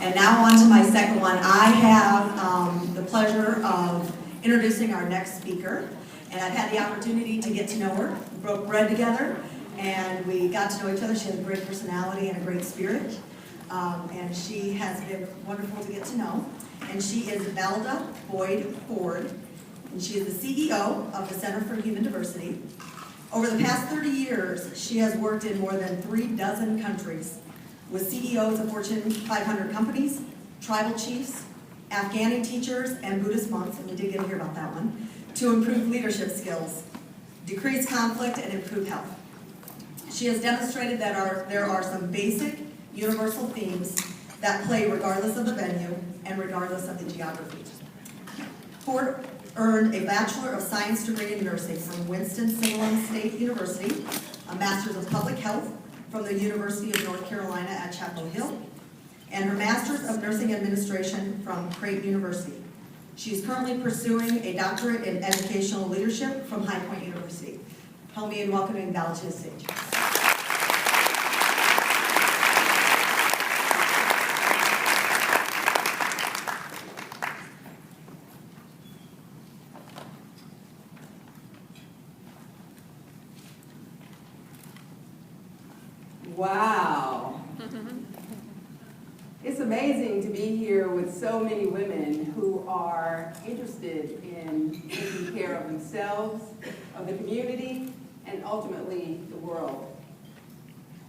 And now on to my second one. I have the pleasure of introducing our next speaker. And I've had the opportunity to get to know her. We broke bread together, and we got to know each other. She has a great personality and a great spirit. And she has been wonderful to get to know. And she is Valda Ford. And she is the CEO of the Center for Human Diversity. Over the past 30 years, she has worked in more than 36 countries with CEOs of Fortune 500 companies, tribal chiefs, Afghani teachers, and Buddhist monks, and we did get to hear about that one, to improve leadership skills, decrease conflict, and improve health. She has demonstrated that there are some basic universal themes that play regardless of the venue and regardless of the geography. Ford earned a Bachelor of Science degree in nursing from Winston-Salem State University, a Master's of Public Health from the University of North Carolina at Chapel Hill, and her Master's of Nursing Administration from Creighton University. She is currently pursuing a doctorate in educational leadership from High Point University. Help me in welcoming Val to the stage. Wow. It's amazing to be here with so many women who are interested in taking care of themselves, of the community, and ultimately the world.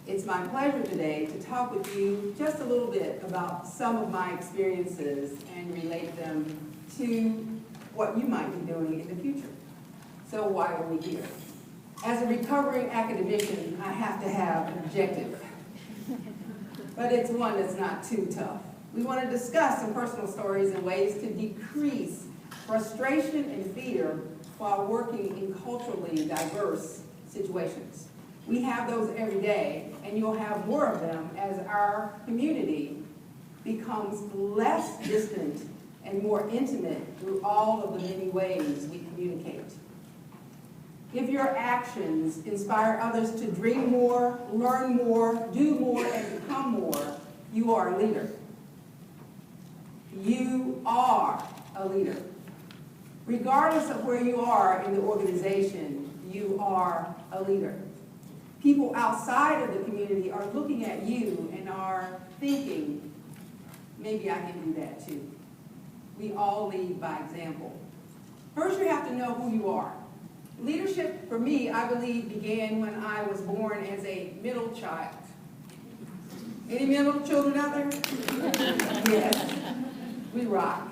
It's my pleasure today to talk with you just a little bit about some of my experiences and relate them to what you might be doing in the future. So why are we here? As a recovering academician, I have to have an objective, but it's one that's not too tough. We want to discuss some personal stories and ways to decrease frustration and fear while working in culturally diverse situations. We have those every day, and you'll have more of them as our community becomes less distant and more intimate through all of the many ways we communicate. If your actions inspire others to dream more, learn more, do more, and become more, you are a leader. You are a leader. Regardless of where you are in the organization, you are a leader. People outside of the community are looking at you and are thinking, maybe I can do that too. We all lead by example. First, you have to know who you are. Leadership, for me, I believe, began when I was born as a middle child. Any middle children out there? Yes. We rock.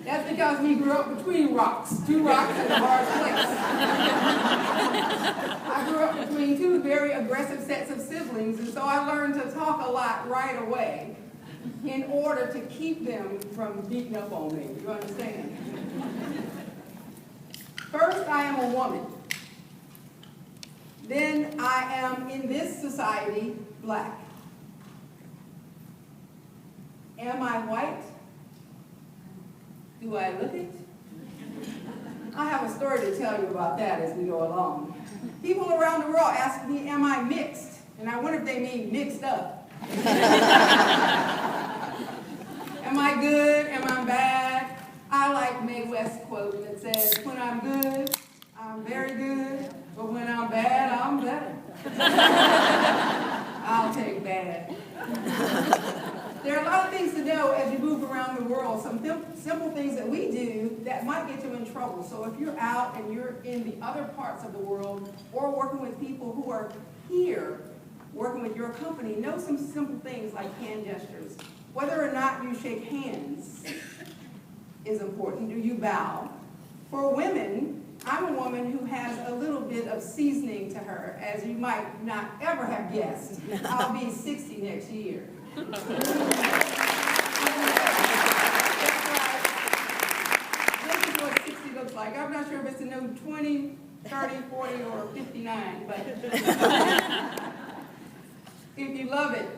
That's because we grew up between rocks. 2 rocks in a hard place. I grew up between 2 very aggressive sets of siblings, and so I learned to talk a lot right away in order to keep them from beating up on me. You understand? First, I am a woman. Then I am, in this society, black. Am I white? Do I look it? I have a story to tell you about that as we go along. People around the world ask me, am I mixed? And I wonder if they mean mixed up. Am I good? Am I bad? I like Mae West's quote that says, when I'm good, I'm very good, but when I'm bad, I'm better. I'll take bad. There are a lot of things to know as you move around the world, some simple things that we do that might get you in trouble. So if you're out and you're in the other parts of the world or working with people who are here, working with your company, know some simple things like hand gestures. Whether or not you shake hands is important. Do you bow? For women, I'm a woman who has a little bit of seasoning to her, as you might not ever have guessed. I'll be 60 next year. That's right. This is what 60 looks like. I'm not sure if it's a new 20, 30, 40, or 59, but if you love it,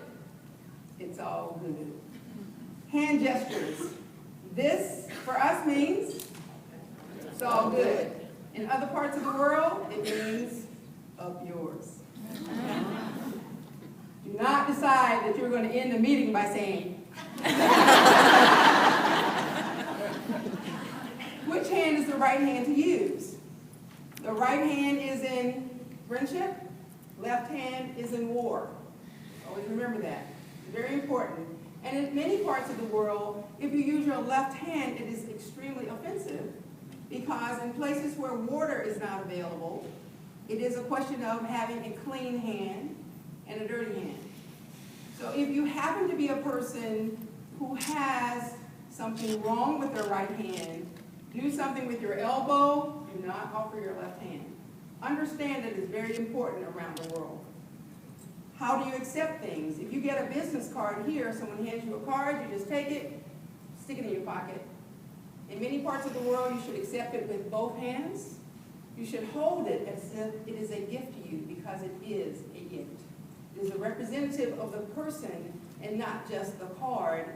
it's all good. Hand gestures. This, for us, means it's all good. In other parts of the world, it means up yours. Do not decide that you're going to end the meeting by saying, which hand is the right hand to use? The right hand is in friendship, left hand is in war. Always remember that. It's very important. And in many parts of the world, if you use your left hand, it is extremely offensive because in places where water is not available, it is a question of having a clean hand and a dirty hand. So if you happen to be a person who has something wrong with their right hand, do something with your elbow, do not offer your left hand. Understand that it's very important around the world. How do you accept things? If you get a business card here, someone hands you a card, you just take it, stick it in your pocket. In many parts of the world, you should accept it with both hands. You should hold it as if it is a gift to you because it is a gift. It is a representative of the person and not just the card,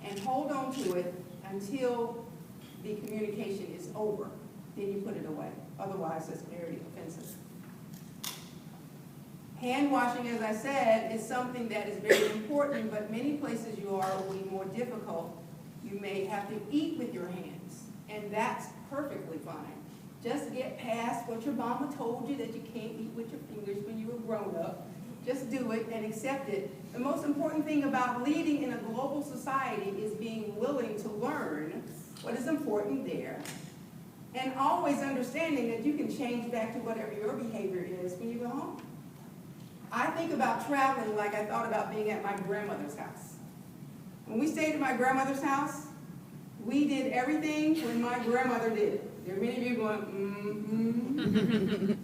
and hold on to it until the communication is over. Then you put it away. Otherwise, it's very offensive. Hand washing, as I said, is something that is very important, but many places you are will be more difficult. You may have to eat with your hands, and that's perfectly fine. Just get past what your mama told you that you can't eat with your fingers when you were grown up. Just do it and accept it. The most important thing about leading in a global society is being willing to learn what is important there, and always understanding that you can change back to whatever your behavior is when you go home. I think about traveling like I thought about being at my grandmother's house. When we stayed at my grandmother's house, we did everything when my grandmother did it. There are many of you going,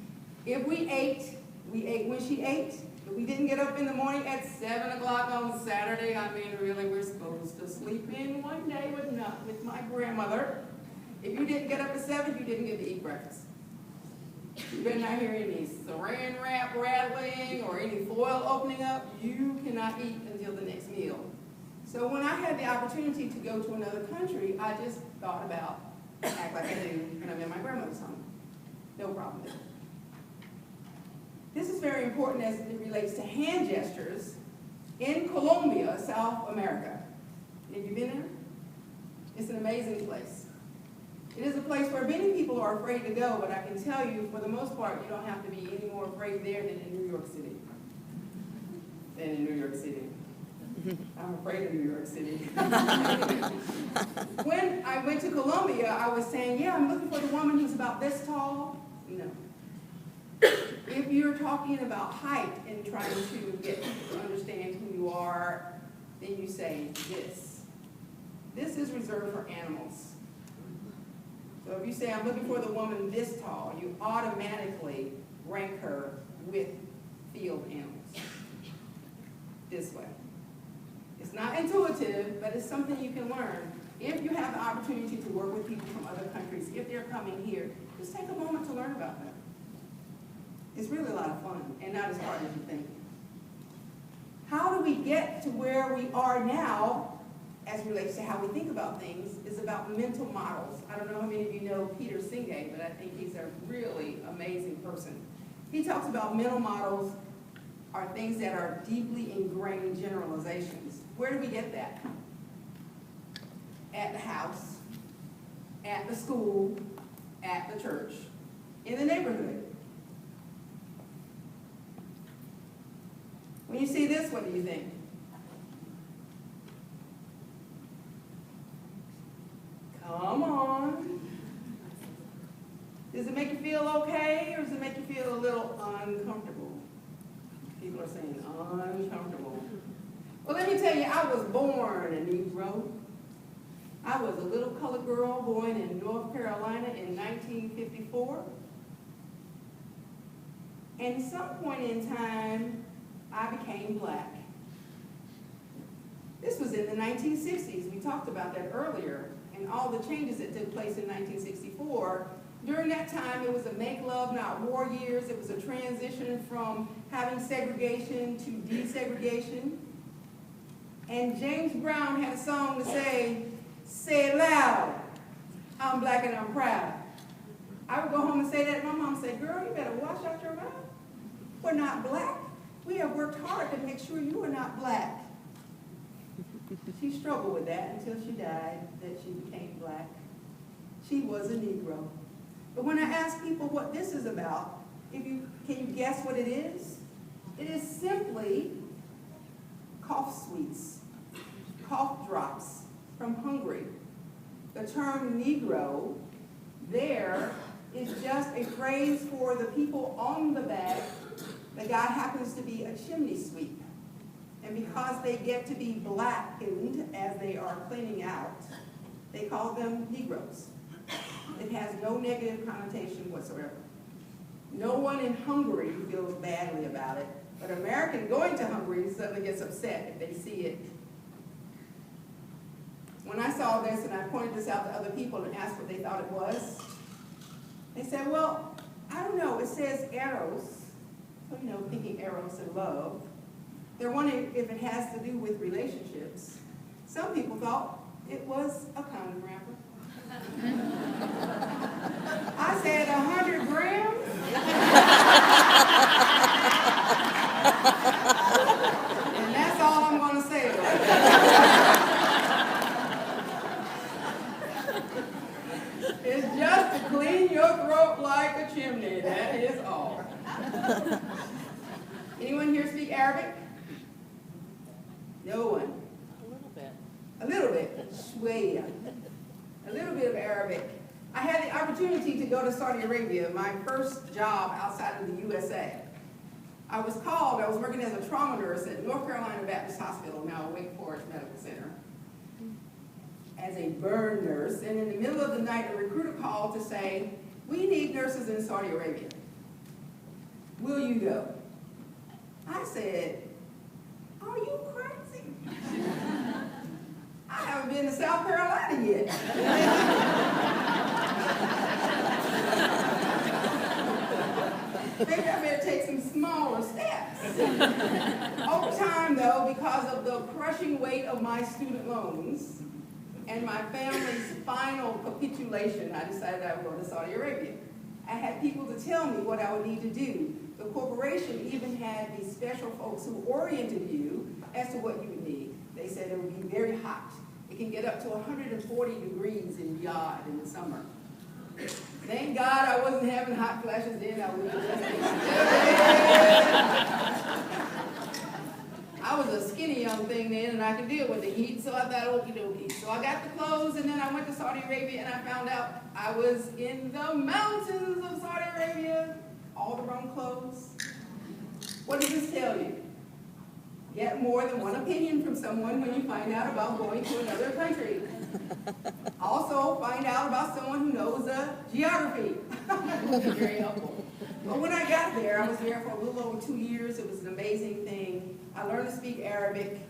If we ate when she ate. If we didn't get up in the morning at 7 o'clock on Saturday, I mean, really, we're supposed to sleep in one day, but not with my grandmother. If you didn't get up at 7, you didn't get to eat breakfast. You better not hear any saran wrap rattling or any foil opening up. You cannot eat until the next meal. So when I had the opportunity to go to another country, I just thought about act like I do when I'm in my grandmother's home. No problem there. This is very important as it relates to hand gestures in Colombia, South America. Have you been there? It's an amazing place. It is a place where many people are afraid to go, but I can tell you, for the most part, you don't have to be any more afraid there than in New York City. I'm afraid of New York City. When I went to Colombia, I was saying, yeah, I'm looking for the woman who's about this tall. No. If you're talking about height and trying to get people to understand who you are, then you say this. This is reserved for animals. So if you say, I'm looking for the woman this tall, you automatically rank her with field animals. This way. It's not intuitive, but it's something you can learn. If you have the opportunity to work with people from other countries, if they're coming here, just take a moment to learn about them. It's really a lot of fun and not as hard as you think. How do we get to where we are now as relates to how we think about things is about mental models. I don't know how many of you know Peter Singay, but I think he's a really amazing person. He talks about mental models are things that are deeply ingrained generalizations. Where do we get that? At the house, at the school, at the church, in the neighborhood. When you see this, what do you think? Come on. Does it make you feel okay, or does it make you feel a little uncomfortable? People are saying uncomfortable. Well, let me tell you, I was born a Negro. I was a little colored girl born in North Carolina in 1954. And at some point in time, I became black. This was in the 1960s. We talked about that earlier, and all the changes that took place in 1964. During that time, it was a make love, not war years. It was a transition from having segregation to desegregation. And James Brown had a song to say it loud, I'm black and I'm proud. I would go home and say that, and my mom would say, girl, you better wash out your mouth. We're not black, we have worked hard to make sure you are not black. She struggled with that until she died, that she became black. She was a Negro. But when I ask people what this is about, can you guess what it is? It is simply cough sweets, cough drops from Hungary. The term Negro there is just a phrase for the people on the bag. The guy happens to be a chimney sweep. And because they get to be blackened as they are cleaning out, they call them Negroes. It has no negative connotation whatsoever. No one in Hungary feels badly about it, but an American going to Hungary suddenly gets upset if they see it. When I saw this and I pointed this out to other people and asked what they thought it was, they said, well, I don't know, it says eros, so thinking eros and love. They're wondering if it has to do with relationships. Some people thought it was a condom wrapper. I said 100 grams? And that's all I'm going to say about it. It's just to clean your throat like a chimney, that is all. Anyone here speak Arabic? No one. A little bit. A little bit. Shwaya. A little bit of Arabic. I had the opportunity to go to Saudi Arabia, my first job outside of the USA. I was working as a trauma nurse at North Carolina Baptist Hospital, now Wake Forest Medical Center, as a burn nurse. And in the middle of the night, a recruiter called to say, we need nurses in Saudi Arabia. Will you go? I said, are you crazy? I haven't been to South Carolina yet. Maybe I better take some smaller steps. Over time, though, because of the crushing weight of my student loans and my family's final capitulation, I decided I would go to Saudi Arabia. I had people to tell me what I would need to do. The corporation even had these special folks who oriented you as to what you would need. They said it would be very hot. It can get up to 140 degrees in Riyadh in the summer. Thank God I wasn't having hot flashes then. I was a skinny young thing then, and I could deal with the heat, so I thought, okie dokie. So I got the clothes, and then I went to Saudi Arabia, and I found out I was in the mountains of Saudi Arabia. All the wrong clothes. What does this tell you? Get more than one opinion from someone when you find out about going to another country. Also, find out about someone who knows geography. Very helpful. But when I got there, I was there for a little over 2 years. It was an amazing thing. I learned to speak Arabic,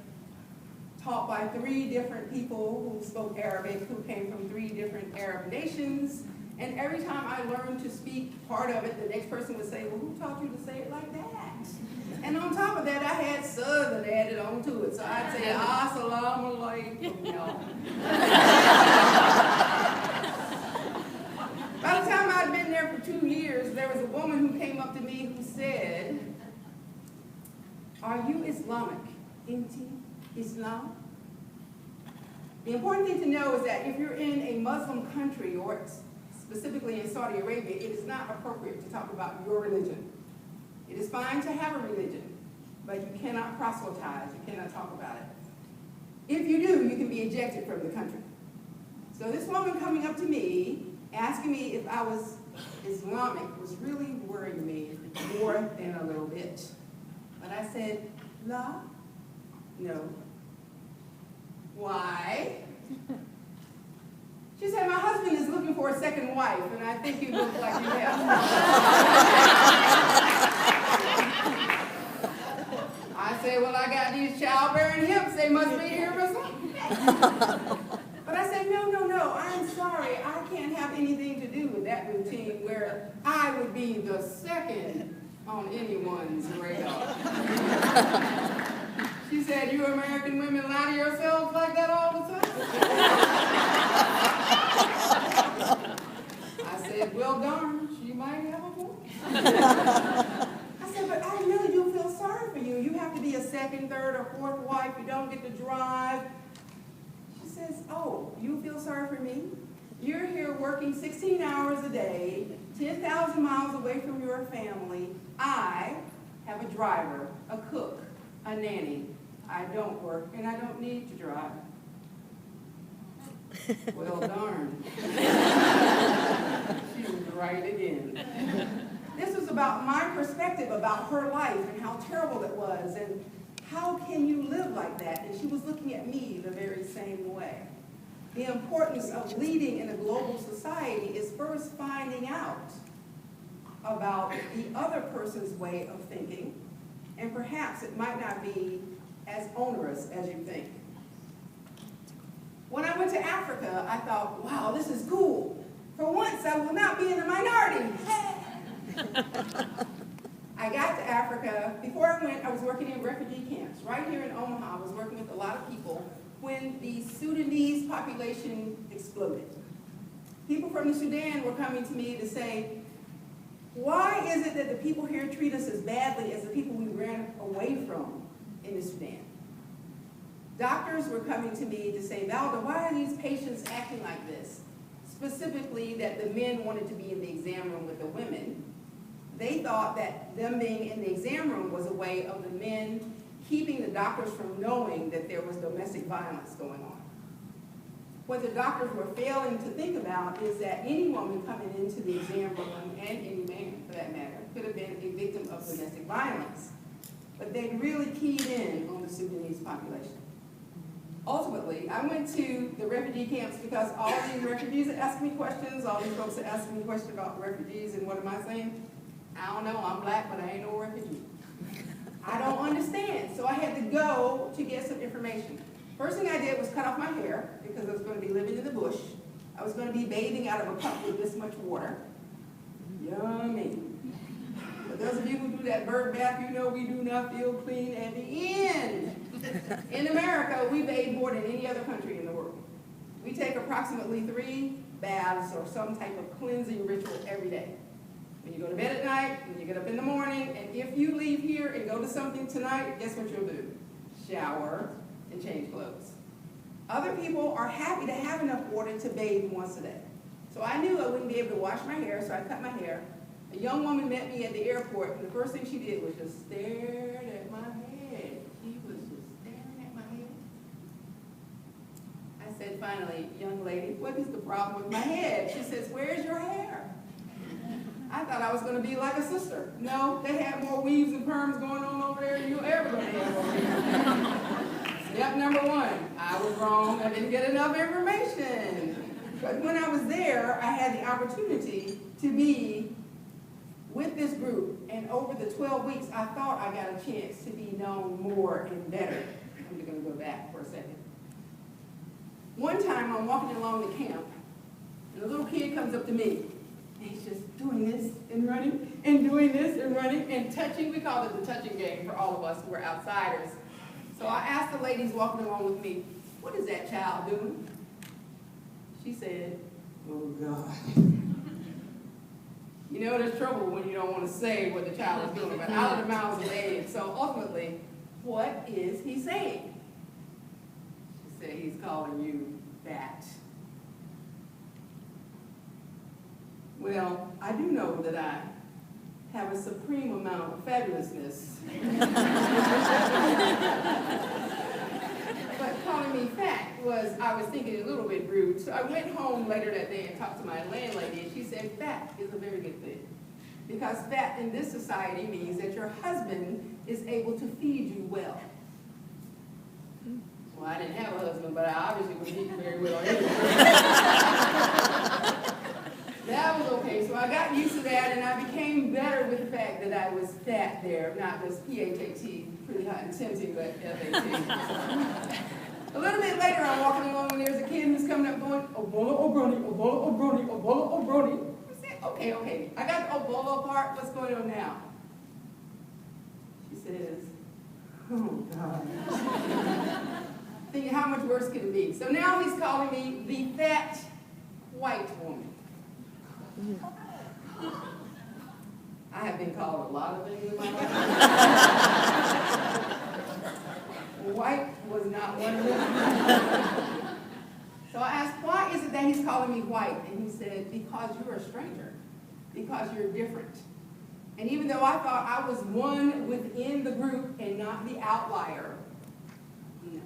taught by 3 different people who spoke Arabic, who came from 3 different Arab nations. And every time I learned to speak part of it, the next person would say, well, who taught you to say it like that? And on top of that, I had Southern added on to it. So I'd say, assalamu alaikum, y'all. By the time I'd been there for 2 years, there was a woman who came up to me who said, are you Islamic? Inti Islam? The important thing to know is that if you're in a Muslim country, or specifically in Saudi Arabia, it is not appropriate to talk about your religion. It is fine to have a religion, but you cannot proselytize, you cannot talk about it. If you do, you can be ejected from the country. So this woman coming up to me, asking me if I was Islamic, was really worrying me more than a little bit. But I said, La? No. Why? She said, my husband is looking for a second wife, and I think you look like you have. I said, well, I got these childbearing hips. They must be here for something. But I said, no, I'm sorry. I can't have anything to do with that routine where I would be the second on anyone's radar. She said, you American women lie to yourselves like that all the time? I said, well, darn, she might have a point. I said, but I know you feel sorry for you you. You have to be a second, third, or fourth wife. You don't get to drive. She says, oh, you feel sorry for me? You're here working 16 hours a day, 10,000 miles away from your family. I have a driver, a cook, a nanny. I don't work, and I don't need to drive. Well, darn. She was right again. This was about my perspective about her life and how terrible it was, and how can you live like that? And she was looking at me the very same way. The importance of leading in a global society is first finding out about the other person's way of thinking, and perhaps it might not be as onerous as you think. When I went to Africa, I thought, wow, this is cool. For once, I will not be in the minority. I got to Africa. Before I went, I was working in refugee camps. Right here in Omaha, I was working with a lot of people when the Sudanese population exploded. People from the Sudan were coming to me to say, why is it that the people here treat us as badly as the people we ran away from in the Sudan? Doctors were coming to me to say, Valda, why are these patients acting like this? Specifically, that the men wanted to be in the exam room with the women. They thought that them being in the exam room was a way of the men keeping the doctors from knowing that there was domestic violence going on. What the doctors were failing to think about is that any woman coming into the exam room, and any man for that matter, could have been a victim of domestic violence. But they really keyed in on the Sudanese population. Ultimately, I went to the refugee camps because all these refugees asked me questions, all these folks are asking me questions about refugees, and what am I saying? I don't know, I'm black, but I ain't no refugee. I don't understand, so I had to go to get some information. First thing I did was cut off my hair, because I was going to be living in the bush. I was going to be bathing out of a cup with this much water. Yummy. For those of you who do that bird bath, you know we do not feel clean at the end. In America, we bathe more than any other country in the world. We take approximately 3 baths or some type of cleansing ritual every day. When you go to bed at night, when you get up in the morning, and if you leave here and go to something tonight, guess what you'll do? Shower and change clothes. Other people are happy to have enough water to bathe once a day. So I knew I wouldn't be able to wash my hair, so I cut my hair. A young woman met me at the airport, and the first thing she did was just stare at my head. She was just staring at my head. I said, finally, young lady, what is the problem with my head? She says, where's your hair? I thought I was going to be like a sister. No, they had more weaves and perms going on over there than you're ever going to have over here. Step number 1, I was wrong. I didn't get enough information. But when I was there, I had the opportunity to be with this group, and over the 12 weeks, I thought I got a chance to be known more and better. I'm going to go back for a second. One time, I'm walking along the camp, and a little kid comes up to me, and he's just doing this and running, and doing this and running, and touching. We call it the touching game for all of us who are outsiders. So I asked the ladies walking along with me, what is that child doing? She said, oh, God. You know, there's trouble when you don't want to say what the child is doing, but out of the mouths of babes. So ultimately, what is he saying? She said, he's calling you fat. Well, I do know that I have a supreme amount of fabulousness. But calling me fat I was thinking a little bit rude. So I went home later that day and talked to my landlady, and she said fat is a very good thing. Because fat in this society means that your husband is able to feed you well. Well, I didn't have a husband, but I obviously was eating very well anyway. That was okay. So I got used to that, and I became better with the fact that I was fat there, not just P-H-A-T, pretty hot and tempting, but F-A-T. A little bit later, I'm walking along, and there's a kid who's coming up going, Obola Obroni, Obola Obroni, Obola Obroni. I said, okay, I got the Obola part, what's going on now? She says, oh, God. Thinking, how much worse could it be? So now he's calling me the fat white woman. I have been called a lot of things in my life. white was not one of them. So I asked, why is it that he's calling me white? And he said, because you're a stranger, because you're different. And even though I thought I was one within the group and not the outlier, no.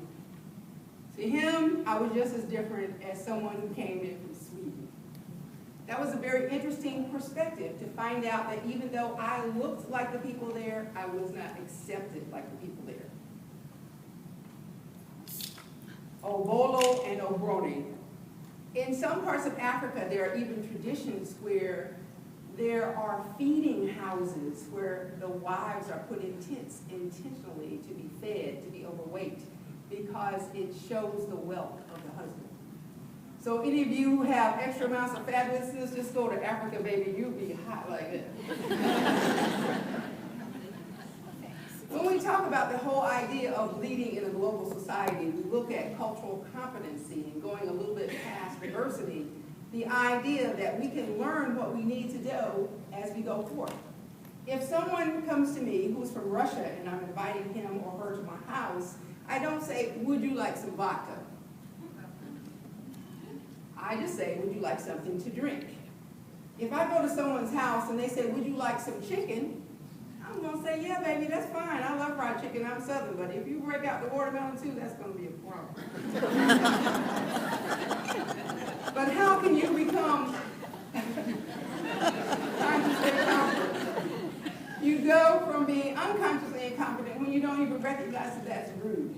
To him, I was just as different as someone who came in from Sweden. That was a very interesting perspective to find out that even though I looked like the people there, I was not accepted like the people there. Obolo and Obroni. In some parts of Africa, there are even traditions where there are feeding houses where the wives are put in tents intentionally to be fed, to be overweight, because it shows the wealth of the husband. So any of you who have extra amounts of fabulousness, just go to Africa, baby, you'll be hot like that. When we talk about the whole idea of leading in a global society, we look at cultural competency and going a little bit past diversity, the idea that we can learn what we need to do as we go forth. If someone comes to me who's from Russia and I'm inviting him or her to my house, I don't say, would you like some vodka? I just say, would you like something to drink? If I go to someone's house and they say, would you like some chicken? I'm going to say, yeah, baby, that's fine. I love fried chicken. I'm Southern. But if you break out the watermelon, too, that's going to be a problem. But how can you become consciously incompetent? You go from being unconsciously incompetent when you don't even recognize that that's rude.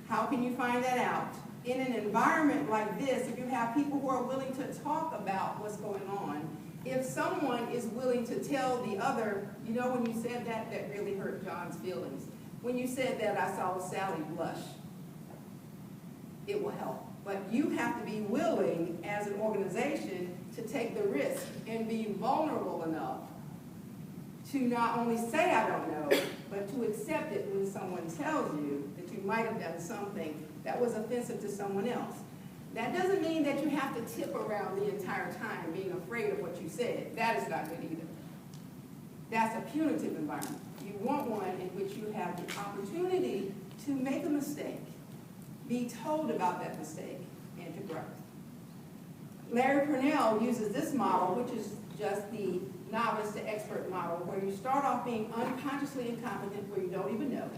How can you find that out? In an environment like this, if you have people who are willing to talk about what's going on, if someone is willing to tell the other, you know, when you said that, that really hurt John's feelings. When you said that, I saw Sally blush. It will help. But you have to be willing as an organization to take the risk and be vulnerable enough to not only say I don't know, but to accept it when someone tells you that you might have done something that was offensive to someone else. That doesn't mean that you have to tip around the entire time being afraid of what you said. That is not good either. That's a punitive environment. You want one in which you have the opportunity to make a mistake, be told about that mistake, and to grow. Larry Purnell uses this model, which is just the novice to expert model, where you start off being unconsciously incompetent, where you don't even know.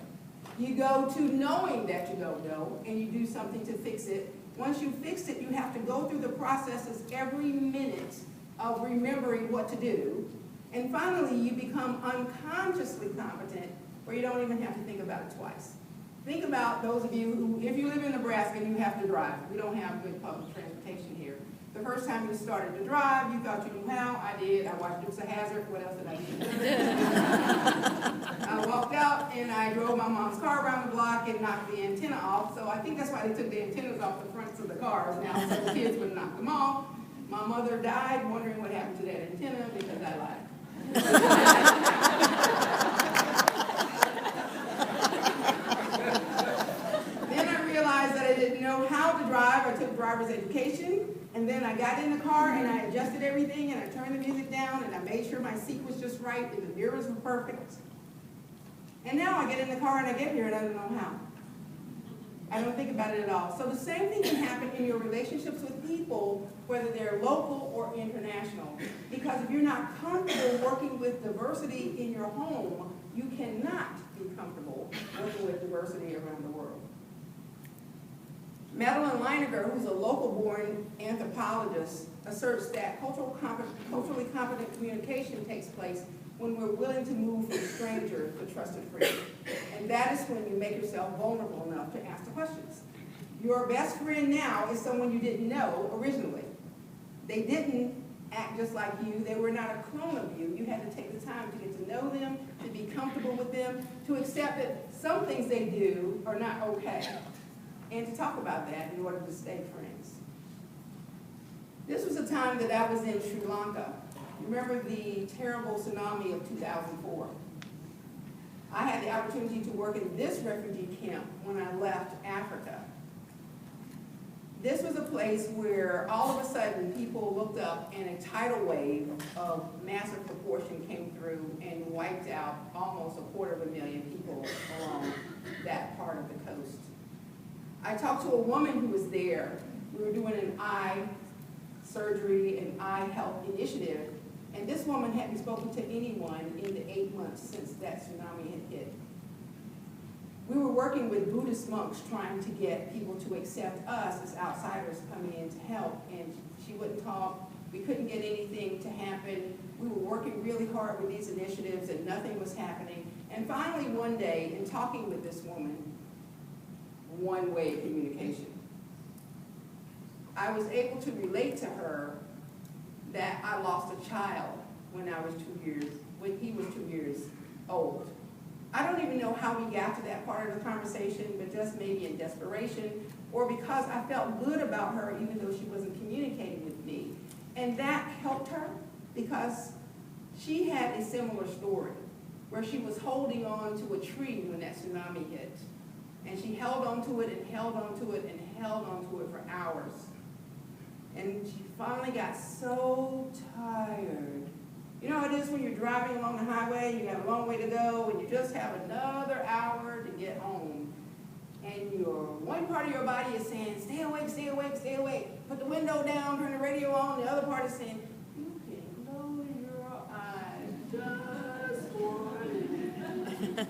You go to knowing that you don't know, and you do something to fix it. Once you fixed it, you have to go through the processes every minute of remembering what to do. And finally, you become unconsciously competent, where you don't even have to think about it twice. Think about those of you who, if you live in Nebraska and you have to drive, we don't have good public transportation here. The first time you started to drive, you thought you knew how. I did. I watched Dukes of Hazzard. What else did I do? I walked out and I drove my mom's car around the block and knocked the antenna off. So I think that's why they took the antennas off the fronts of the cars now, so the kids wouldn't knock them off. My mother died wondering what happened to that antenna because I lied. Then I realized that I didn't know how to drive. I took driver's education. And then I got in the car and I adjusted everything and I turned the music down and I made sure my seat was just right and the mirrors were perfect. And now I get in the car and I get here and I don't know how. I don't think about it at all. So the same thing can happen in your relationships with people, whether they're local or international. Because if you're not comfortable working with diversity in your home, you cannot be comfortable working with diversity around the world. Madeline Leineger, who's a local-born anthropologist, asserts that culturally competent communication takes place when we're willing to move from stranger to trusted friend. And that is when you make yourself vulnerable enough to ask the questions. Your best friend now is someone you didn't know originally. They didn't act just like you. They were not a clone of you. You had to take the time to get to know them, to be comfortable with them, to accept that some things they do are not okay, and to talk about that in order to stay friends. This was a time that I was in Sri Lanka. Remember the terrible tsunami of 2004? I had the opportunity to work in this refugee camp when I left Africa. This was a place where all of a sudden people looked up and a tidal wave of massive proportion came through and wiped out almost 250,000 people along that part of the coast. I talked to a woman who was there. We were doing an eye surgery and eye health initiative, and this woman hadn't spoken to anyone in the 8 months since that tsunami had hit. We were working with Buddhist monks trying to get people to accept us as outsiders coming in to help, and she wouldn't talk. We couldn't get anything to happen. We were working really hard with these initiatives and nothing was happening. And finally one day, in talking with this woman, one-way communication, I was able to relate to her that I lost a child when he was 2 years old. I don't even know how we got to that part of the conversation, but just maybe in desperation, or because I felt good about her even though she wasn't communicating with me. And that helped her because she had a similar story where she was holding on to a tree when that tsunami hit. And she held onto it and held onto it and held onto it for hours. And she finally got so tired. You know how it is when you're driving along the highway, you have a long way to go, and you just have another hour to get home. And one part of your body is saying, stay awake, stay awake, stay awake. Put the window down, turn the radio on. The other part is saying, you can close your eyes just for a minute.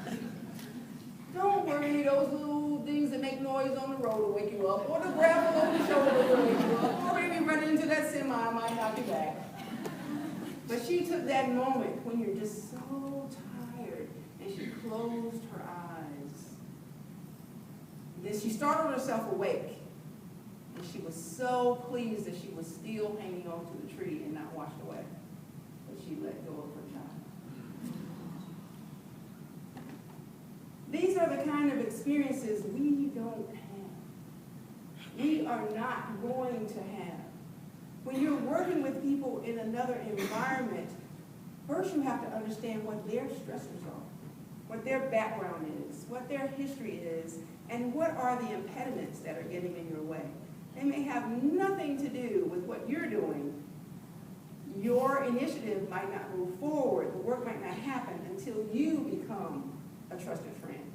Don't worry, those little things that make noise on the road will wake you up, or the gravel on the shoulder will wake you up, or maybe running into that semi might knock you back. But she took that moment when you're just so tired, and she closed her eyes. Then she startled herself awake, and she was so pleased that she was still hanging on to the tree and not washed away. But she let go of her child. These are the kind of experiences we don't have. We are not going to have. When you're working with people in another environment, first you have to understand what their stressors are, what their background is, what their history is, and what are the impediments that are getting in your way. They may have nothing to do with what you're doing. Your initiative might not move forward, the work might not happen until you become a trusted friend.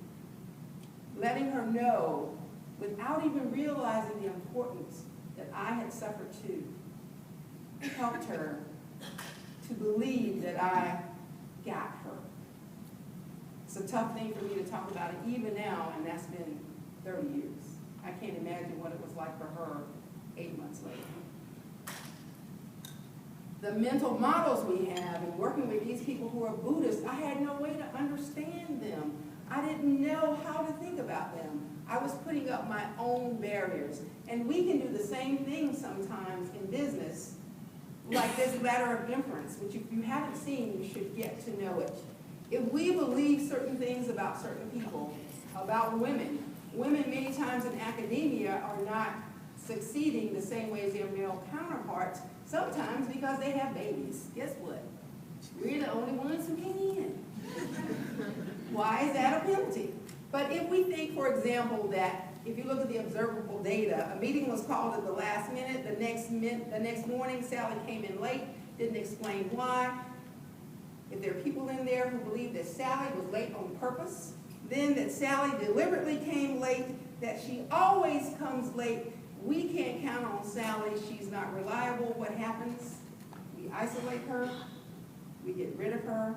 Letting her know, without even realizing the importance that I had suffered too, helped her to believe that I got her. It's a tough thing for me to talk about it even now, and that's been 30 years. I can't imagine what it was like for her 8 months later. The mental models we have in working with these people who are Buddhists, I had no way to understand them. I didn't know how to think about them. I was putting up my own barriers. And we can do the same thing sometimes in business, like this ladder of inference, which if you haven't seen, you should get to know it. If we believe certain things about certain people, about women many times in academia are not succeeding the same way as their male counterparts, sometimes because they have babies. Guess what? We're the only ones who can in. Why is that a penalty? But if we think, for example, that if you look at the observable data, a meeting was called at the last minute, the next morning Sally came in late, didn't explain why. If there are people in there who believe that Sally was late on purpose, then that Sally deliberately came late, that she always comes late, we can't count on Sally, she's not reliable. What happens? We isolate her, we get rid of her.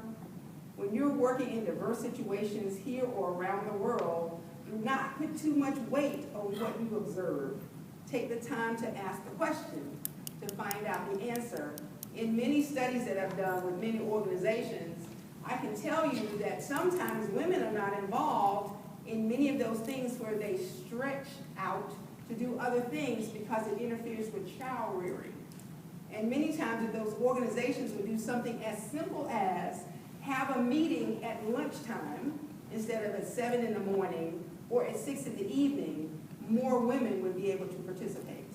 When you're working in diverse situations here or around the world, do not put too much weight on what you observe. Take the time to ask the question, to find out the answer. In many studies that I've done with many organizations, I can tell you that sometimes women are not involved in many of those things where they stretch out to do other things because it interferes with child rearing. And many times if those organizations would do something as simple as have a meeting at lunchtime instead of at 7 in the morning or at 6 in the evening, more women would be able to participate.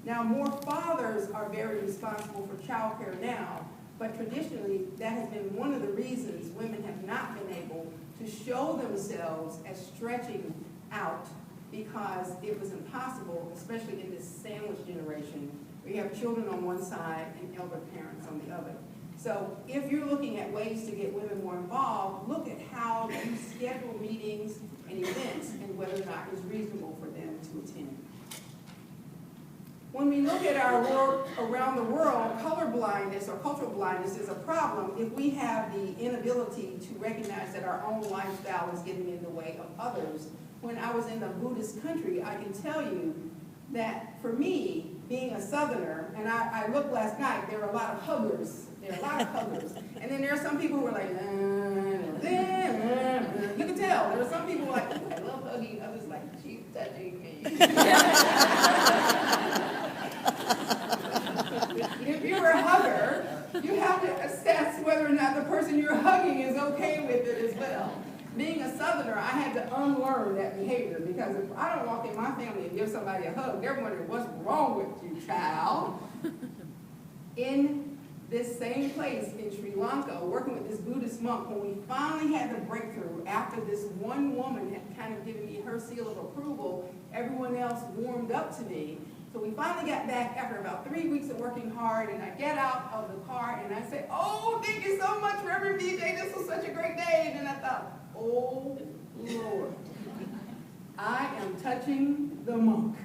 Now, more fathers are very responsible for child care now, but traditionally that has been one of the reasons women have not been able to show themselves as stretching out because it was impossible, especially in this sandwich generation, where you have children on one side and elder parents on the other. So if you're looking at ways to get women more involved, look at how you schedule meetings and events and whether or not it's reasonable for them to attend. When we look at our work around the world, color blindness or cultural blindness is a problem if we have the inability to recognize that our own lifestyle is getting in the way of others. When I was in the Buddhist country, I can tell you that for me, being a Southerner, and I looked last night, there are a lot of huggers. There are a lot of huggers. And then there are some people who are like, you can tell. There are some people who are like, I love hugging, others like, she's touching me. If you're a hugger, you have to assess whether or not the person you're hugging is okay with it as well. Being a Southerner, I had to unlearn that behavior, because if I don't walk in my family and give somebody a hug, they're wondering, what's wrong with you, child? In this same place in Sri Lanka, working with this Buddhist monk, when we finally had the breakthrough, after this one woman had kind of given me her seal of approval, everyone else warmed up to me. So we finally got back after about 3 weeks of working hard, and I get out of the car and I say, oh, thank you so much, Reverend BJ, this was such a great day. And then I thought, oh, Lord, I am touching the monk.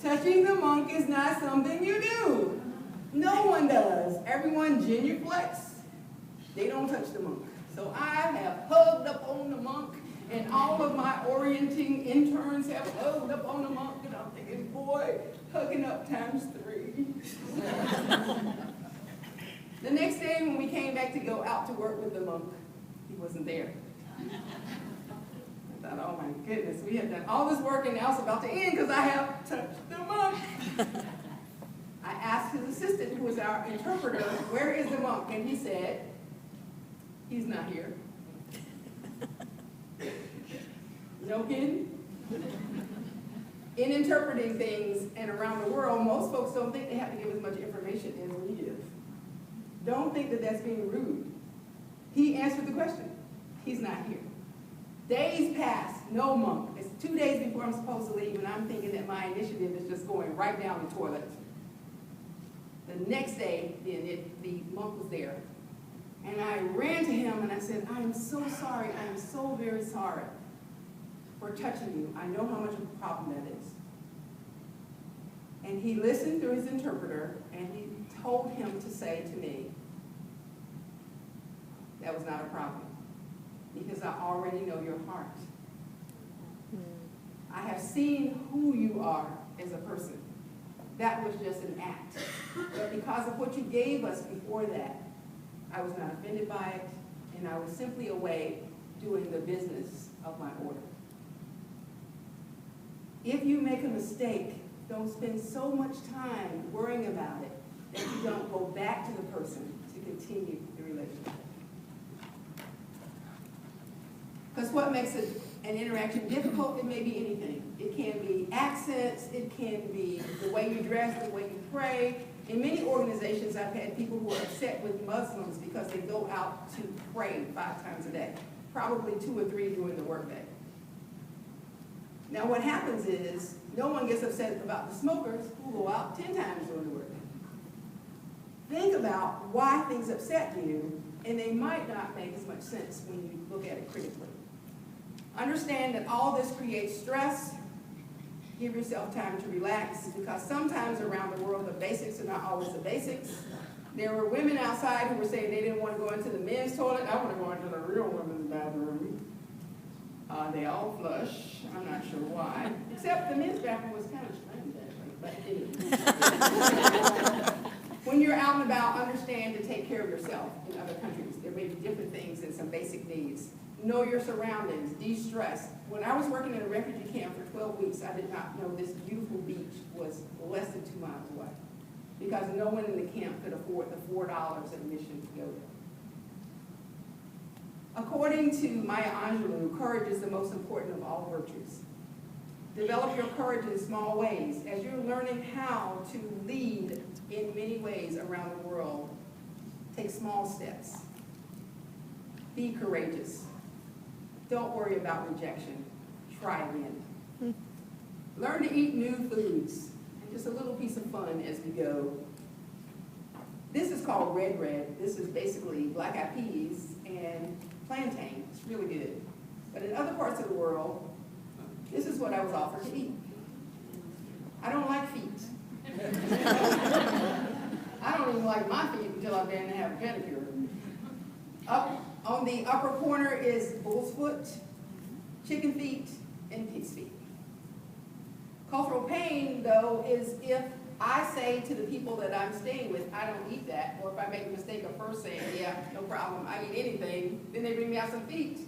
Touching the monk is not something you do. No one does. Everyone genuflects. They don't touch the monk. So I have hugged up on the monk, and all of my orienting interns have hugged up on the monk, and I'm thinking, boy, hugging up times 3. The next day when we came back to go out to work with the monk, he wasn't there. I thought, oh my goodness, we have done all this work and now it's about to end because I have touched the monk. I asked his assistant, who was our interpreter, where is the monk? And he said, he's not here. No kidding? In interpreting things and around the world, most folks don't think they have to give as much information as we give. Don't think that that's being rude. He answered the question. He's not here. Days pass, no monk. It's 2 days before I'm supposed to leave, and I'm thinking that my initiative is just going right down the toilet. The next day, the monk was there. And I ran to him and I said, I am so sorry. I am so very sorry for touching you. I know how much of a problem that is. And he listened through his interpreter, and he told him to say to me, that was not a problem, because I already know your heart. I have seen who you are as a person. That was just an act. But because of what you gave us before that, I was not offended by it, and I was simply away doing the business of my order. If you make a mistake, don't spend so much time worrying about it that you don't go back to the person to continue the relationship. Because what makes an interaction difficult, it may be anything. It can be accents, it can be the way you dress, the way you pray. In many organizations, I've had people who are upset with Muslims because they go out to pray 5 times a day, probably 2 or 3 during the workday. Now what happens is, no one gets upset about the smokers who go out 10 times during the workday. Think about why things upset you, and they might not make as much sense when you look at it critically. Understand that all this creates stress. Give yourself time to relax, because sometimes around the world the basics are not always the basics. There were women outside who were saying they didn't want to go into the men's toilet. I want to go into the real women's bathroom. They all flush. I'm not sure why. Except the men's bathroom was kind of strange, actually. But anyway. When you're out and about, understand to take care of yourself in other countries. There may be different things and some basic needs. Know your surroundings. De-stress. When I was working in a refugee camp for 12 weeks, I did not know this beautiful beach was less than 2 miles away, because no one in the camp could afford the $4 admission to go there. According to Maya Angelou, courage is the most important of all virtues. Develop your courage in small ways. As you're learning how to lead in many ways around the world, take small steps. Be courageous. Don't worry about rejection. Try again. Learn to eat new foods. And just a little piece of fun as we go. This is called red bread. This is basically black-eyed peas and plantain. It's really good. But in other parts of the world, this is what I was offered to eat. I don't like feet. I don't even like my feet until I've been to have a pedicure. Up on the upper corner is bull's foot, chicken feet, and pig's feet. Cultural pain, though, is if I say to the people that I'm staying with, I don't eat that, or if I make a mistake of first saying, yeah, no problem, I eat anything, then they bring me out some feet.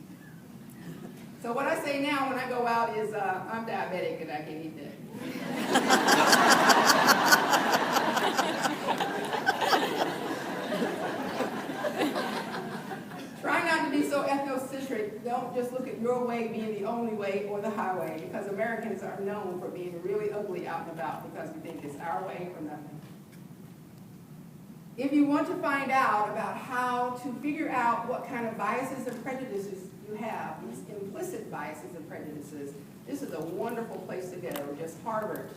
So what I say now when I go out is, I'm diabetic and I can't eat that. Try not to be so ethnocentric. Don't just look at your way being the only way or the highway, because Americans are known for being really ugly out and about because we think it's our way or nothing. If you want to find out about how to figure out what kind of biases and prejudices you have, these implicit biases and prejudices, this is a wonderful place to go, just Harvard.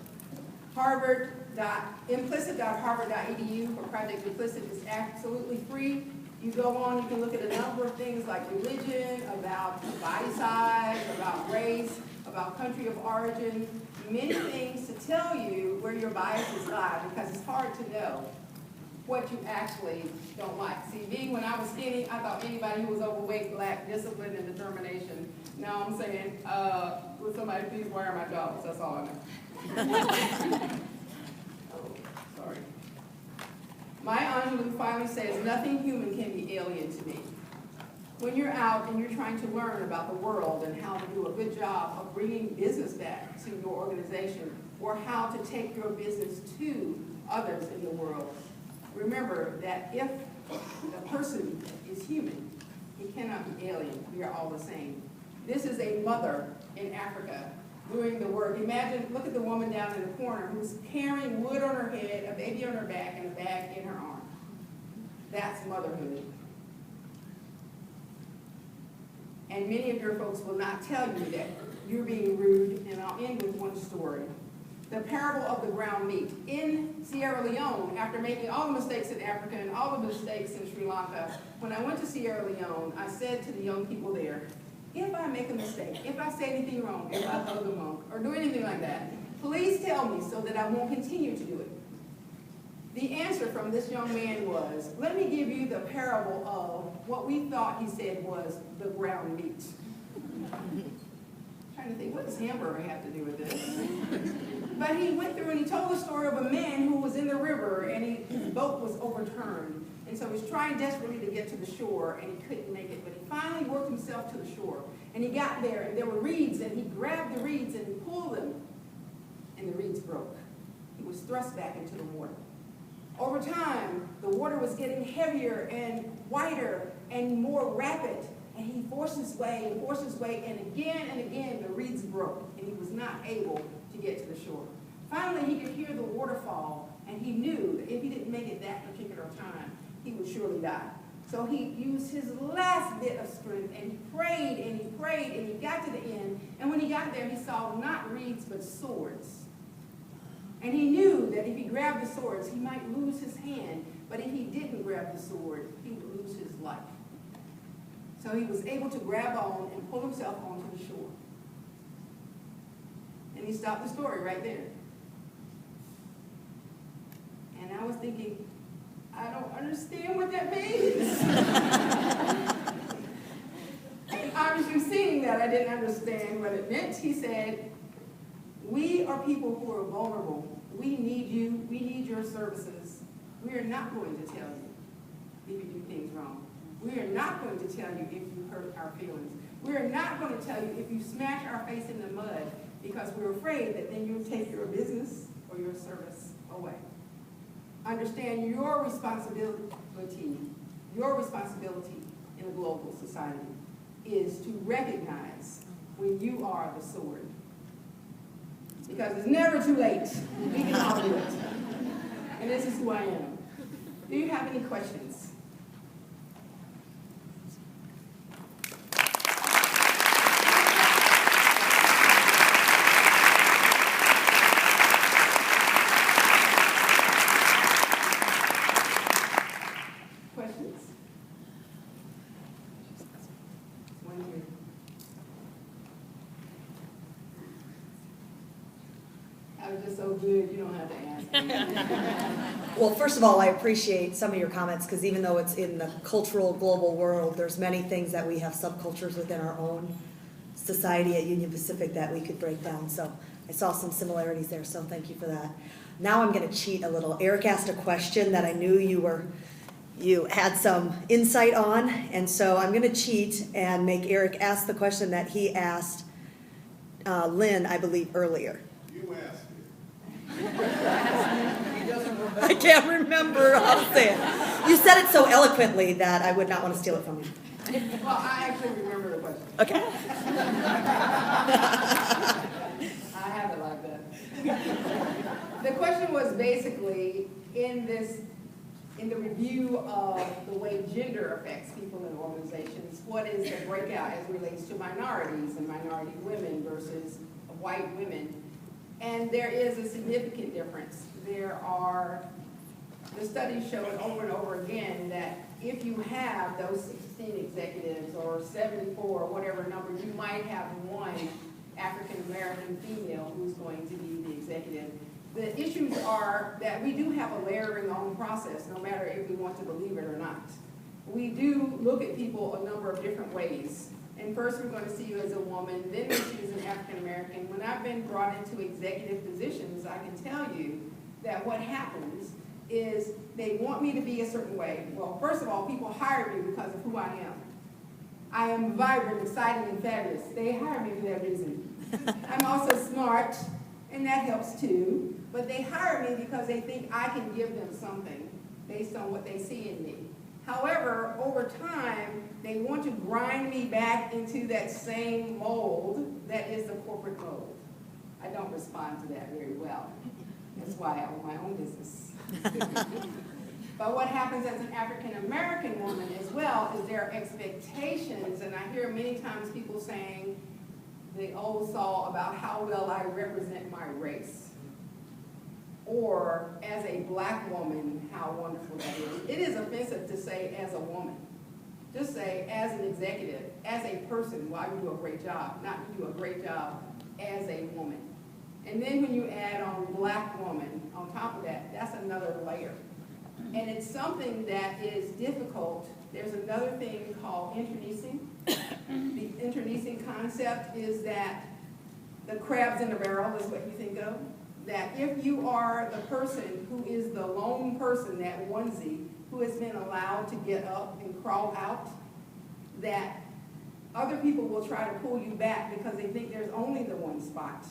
Implicit.harvard.edu for Project Implicit is absolutely free. You go on, you can look at a number of things like religion, about body size, about race, about country of origin, many things to tell you where your biases lie, because it's hard to know what you actually don't like. See, me, when I was skinny, I thought anybody who was overweight lacked discipline and determination. Now I'm saying, would somebody please wire my jaws? That's all I know. Oh, sorry. Maya Angelou finally says, nothing human can be alien to me. When you're out and you're trying to learn about the world and how to do a good job of bringing business back to your organization, or how to take your business to others in the world, remember that if the person is human, he cannot be alien. We are all the same. This is a mother in Africa doing the work. Imagine, look at the woman down in the corner who's carrying wood on her head, a baby on her back, and a bag in her arm. That's motherhood. And many of your folks will not tell you that you're being rude, and I'll end with one story. The parable of the ground meat. In Sierra Leone, after making all the mistakes in Africa and all the mistakes in Sri Lanka, when I went to Sierra Leone, I said to the young people there, if I make a mistake, if I say anything wrong, if I hug a monk, or do anything like that, please tell me so that I won't continue to do it. The answer from this young man was, let me give you the parable of what we thought he said was the ground meat. Trying to think, what does hamburger have to do with this? But he went through and he told the story of a man who was in the river and his boat was overturned. And so he was trying desperately to get to the shore and he couldn't make it. But he finally worked himself to the shore. And he got there and there were reeds and he grabbed the reeds and he pulled them and the reeds broke. He was thrust back into the water. Over time, the water was getting heavier and wider and more rapid. And he forced his way, and again, the reeds broke, and he was not able to get to the shore. Finally, he could hear the waterfall, and he knew that if he didn't make it that particular time, he would surely die. So he used his last bit of strength, and he prayed, and he prayed, and he got to the end. And when he got there, he saw not reeds, but swords. And he knew that if he grabbed the swords, he might lose his hand, but if he didn't grab the sword, he would lose his life. So he was able to grab on and pull himself onto the shore. And he stopped the story right there. And I was thinking, I don't understand what that means. And obviously seeing that I didn't understand what it meant, he said, we are people who are vulnerable. We need you. We need your services. We are not going to tell you if you do things wrong. We are not going to tell you if you hurt our feelings. We are not going to tell you if you smash our face in the mud, because we're afraid that then you'll take your business or your service away. Understand your responsibility in a global society is to recognize when you are the sword. Because it's never too late. We can all do it. And this is who I am. Do you have any questions? I was just so good, you don't have to ask. Well, first of all, I appreciate some of your comments, because even though it's in the cultural global world, there's many things that we have subcultures within our own society at Union Pacific that we could break down. So I saw some similarities there, so thank you for that. Now I'm going to cheat a little. Eric asked a question that I knew you had some insight on, and so I'm going to cheat and make Eric ask the question that he asked Lynn, I believe, earlier. You asked I can't remember how to say it. You said it so eloquently that I would not want to steal it from you. Well, I actually remember the question. Okay. I have it like that. The question was basically in the review of the way gender affects people in organizations, what is the breakout as it relates to minorities and minority women versus white women? And there is a significant difference. The studies show it over and over again that if you have those 16 executives or 74 or whatever number, you might have one African-American female who's going to be the executive. The issues are that we do have a layering on process, no matter if we want to believe it or not. We do look at people a number of different ways. And first we're going to see you as a woman, then we see you as an African-American. When I've been brought into executive positions, I can tell you that what happens is they want me to be a certain way. Well, first of all, people hire me because of who I am. I am vibrant, exciting, and fabulous. They hire me for that reason. I'm also smart, and that helps too. But they hire me because they think I can give them something based on what they see in me. However, over time, they want to grind me back into that same mold that is the corporate mold. I don't respond to that very well. That's why I own my own business. But what happens as an African-American woman as well is there are expectations, and I hear many times people saying the old saw about how well I represent my race. Or as a black woman, how wonderful that is. It is offensive to say as a woman. Just say as an executive, as a person, wow, you do a great job. Not you do a great job as a woman. And then when you add on black woman on top of that, that's another layer. And it's something that is difficult. There's another thing called internecine. The internecine concept is that the crabs in the barrel is what you think of. That if you are the person who is the lone person, that onesie, who has been allowed to get up and crawl out, that other people will try to pull you back because they think there's only the one spot.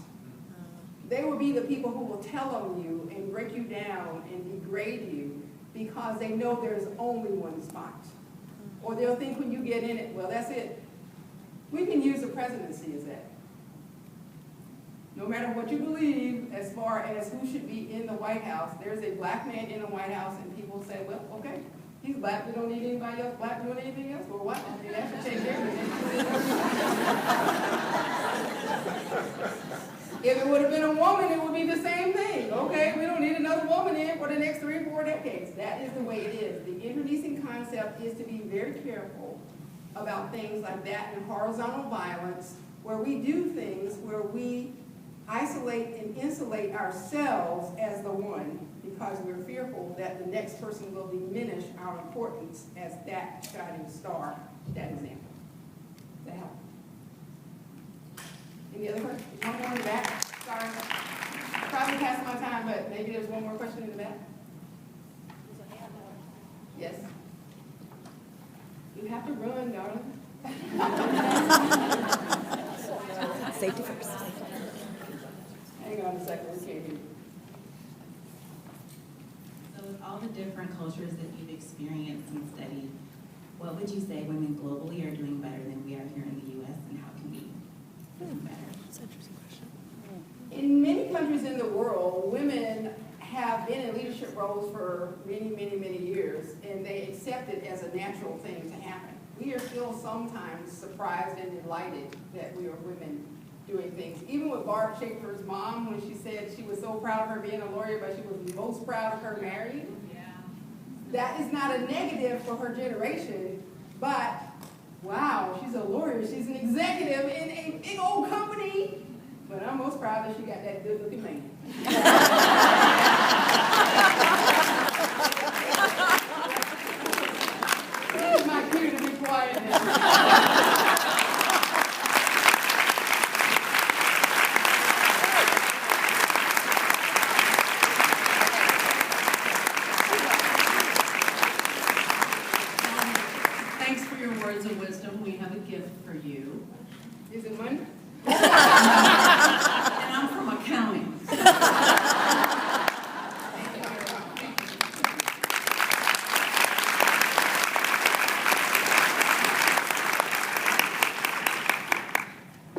They will be the people who will tell on you and break you down and degrade you because they know there's only one spot. Or they'll think when you get in it, well, that's it. We can use the presidency as that. No matter what you believe as far as who should be in the White House, there's a black man in the White House and people say, well, okay, he's black, we don't need anybody else black doing anything else. Well, what? I mean, that should take everything. If it would have been a woman, it would be the same thing. Okay, we don't need another woman in for the next 3 or 4 decades. That is the way it is. The internecine concept is to be very careful about things like that and horizontal violence, where we do things where we isolate and insulate ourselves as the one because we're fearful that the next person will diminish our importance as that shining star, that example. Does that help? Any other questions? One more in the back. Sorry. Probably past my time, but maybe there's one more question in the back. Yes. You have to run, darling. Safety first. Hang on a second, we can't hear you. So with all the different cultures that you've experienced and studied, what would you say women globally are doing better than we are here in the U.S., and how can we do better? That's an interesting question. In many countries in the world, women have been in leadership roles for many, many, many years, and they accept it as a natural thing to happen. We are still sometimes surprised and delighted that we are women doing things. Even with Barb Schaefer's mom, when she said she was so proud of her being a lawyer, but she was most proud of her married. Yeah. That is not a negative for her generation, but wow, she's a lawyer, she's an executive in a big old company. But I'm most proud that she got that good-looking man. This is my cue to be quiet now. Thanks for your words of wisdom. We have a gift for you. Is it money?